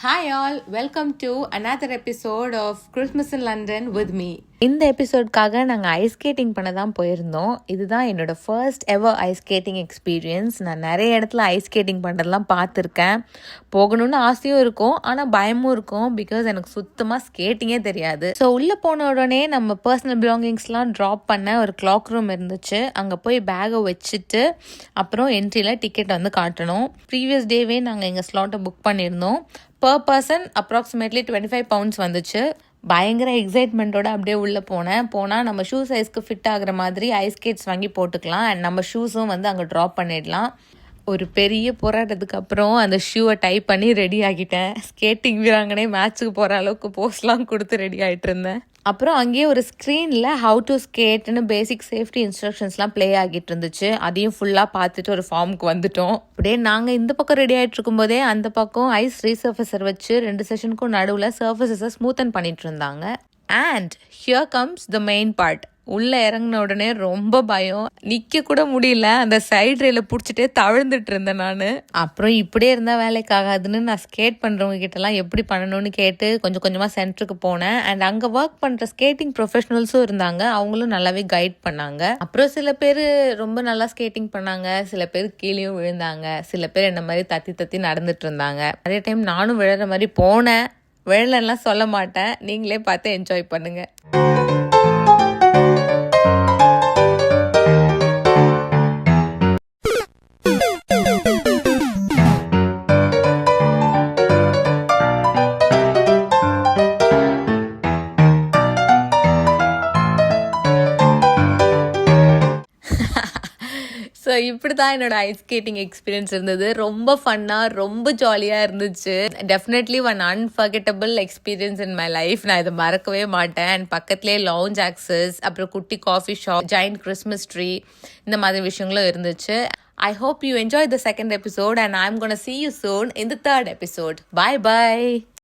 Hi all, welcome to another episode of Christmas in London with me. இந்த எபிசோட்காக நாங்கள் ice skating பண்ண தான் போயிருந்தோம். இதுதான் என்னோடய first ever ice skating experience. நான் நிறைய இடத்துல ஐஸ் ஸ்கேட்டிங் பண்ணுறதுலாம் பார்த்துருக்கேன். போகணுன்னு ஆசையும் இருக்கும், ஆனால் பயமும் இருக்கும். பிகாஸ் எனக்கு சுத்தமாக ஸ்கேட்டிங்கே தெரியாது. ஸோ உள்ளே போன உடனே நம்ம பர்சனல் பிலாங்கிங்ஸ்லாம் ட்ராப் பண்ண ஒரு கிளாக் ரூம் இருந்துச்சு. அங்கே போய் பேகை வச்சுட்டு அப்புறம் என்ட்ரியில் டிக்கெட் வந்து காட்டணும். ப்ரீவியஸ் டேவே நாங்கள் எங்கள் ஸ்லாட்டை புக் பண்ணியிருந்தோம். per person approximately 25 pounds வந்துச்சு. பயங்கர எக்ஸைட்மெண்ட்டோட அப்படியே உள்ளே போனால் நம்ம ஷூ சைஸ்க்கு ஃபிட் ஆகிற மாதிரி ஐஸ் ஸ்கேட்ஸ் வாங்கி போட்டுக்கலாம். அண்ட் நம்ம ஷூஸும் வந்து அங்கே ட்ராப் பண்ணிடலாம். ஒரு பெரிய போராட்டத்துக்கு அப்புறம் அந்த ஷூவை டைப் பண்ணி ரெடி ஆகிட்டேன். ஸ்கேட்டிங் வீராங்கனே மேட்ச்சுக்கு போகிற அளவுக்கு போஸ்ட்லாம் கொடுத்து ரெடி ஆகிட்டு இருந்தேன். அப்புறம் அங்கேயே ஒரு ஸ்க்ரீனில் ஹவு டு ஸ்கேட்னு பேசிக் சேஃப்டி இன்ஸ்ட்ரக்ஷன்ஸ்லாம் ப்ளே ஆகிட்டு இருந்துச்சு. அதையும் ஃபுல்லாக பார்த்துட்டு ஒரு ஃபார்முக்கு வந்துட்டோம். அப்படியே நாங்கள் இந்த பக்கம் ரெடி ஆகிட்டு இருக்கும்போதே அந்த பக்கம் ஐஸ் ரீசர்ஃபேசர் வச்சு 2 செஷனுக்கும் நடுவில் சர்ஃபேசஸை ஸ்மூத்தன் பண்ணிட்டு இருந்தாங்க. And here comes the main part. உள்ளே இறங்கின உடனே ரொம்ப பயம், நிற்க கூட முடியல. அந்த சைடு ரயில பிடிச்சிட்டே தவழ்ந்துட்டு இருந்தேன் நான். அப்புறம் இப்படியே இருந்தால் வேலைக்காகாதுன்னு நான் ஸ்கேட் பண்ணுறவங்க கிட்டலாம் எப்படி பண்ணணும்னு கேட்டு கொஞ்சம் கொஞ்சமாக சென்டருக்கு போனேன். அண்ட் அங்கே ஒர்க் பண்ணுற ஸ்கேட்டிங் ப்ரொஃபஷனல்ஸும் இருந்தாங்க. அவங்களும் நல்லாவே கைட் பண்ணாங்க. அப்புறம் சில பேர் ரொம்ப நல்லா ஸ்கேட்டிங் பண்ணாங்க, சில பேர் கீழேயும் விழுந்தாங்க, சில பேர் என்ன மாதிரி தத்தி தத்தி நடந்துட்டு இருந்தாங்க. நிறைய டைம் நானும் விழுற மாதிரி போனேன். விழலாம் சொல்ல மாட்டேன், நீங்களே பார்த்து என்ஜாய் பண்ணுங்கள். ஸோ இப்படி தான் என்னோட ஐஸ் ஸ்கேட்டிங் எக்ஸ்பீரியன்ஸ் இருந்தது. ரொம்ப ஃபன்னாக, ரொம்ப ஜாலியாக இருந்துச்சு. Definitely one unforgettable experience in my life. நான் இதை மறக்கவே மாட்டேன். அண்ட் பக்கத்துலேயே லவுஞ்ச் ஆக்சஸ், அப்புறம் குட்டி coffee shop, joint Christmas tree, இந்த மாதிரி விஷயங்களும் இருந்துச்சு. I hope you enjoyed the second episode and I'm gonna see you soon in the third episode. Bye bye.